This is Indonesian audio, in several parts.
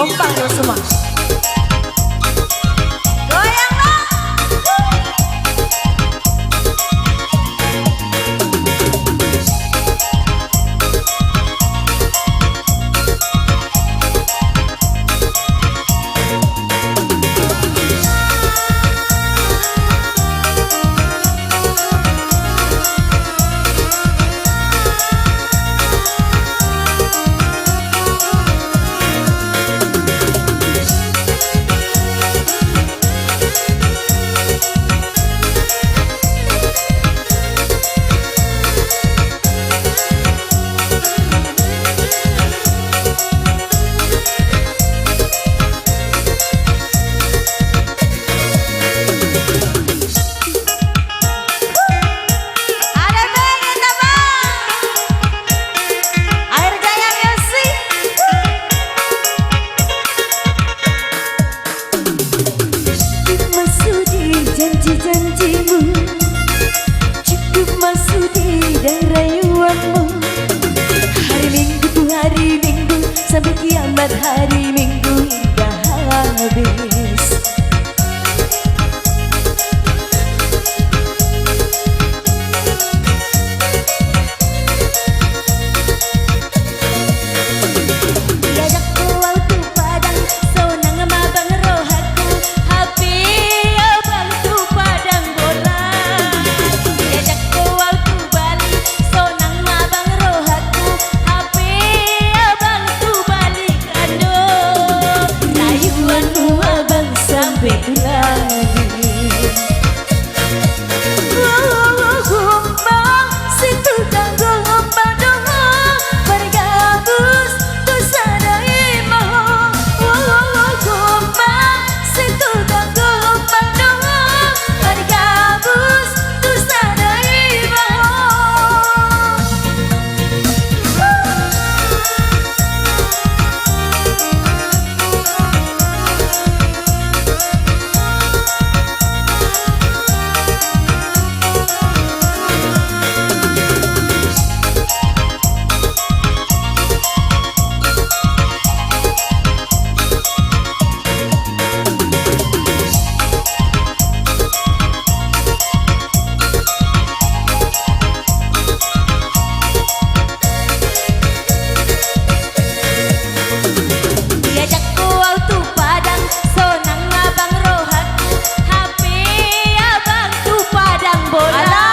Kompak lo semua. Sampai kiamat hari Minggu hingga habis. Diajak ke waktu padang, sonang mabang rohaku, hapi abang tu padang bola. Diajak ke waktu Bali, sonang mabang rohaku, hapi abang tu balik ando. Rayuanmu abang sampai lagi. Gombang situ tanggung ombang doa, bergabus tu sadai moho. Gombang situ tanggung ombang doa, bergabus tu sadai moho. Diajak ke waktu padang, sonang abang rohaku, hapi abang tu padang bola.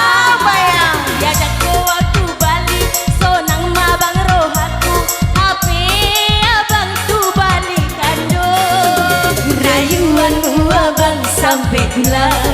Diajak ke waktu Bali, sonang abang rohaku, hapi abang tu balik ando. Rayuanmu abang sampai lagi.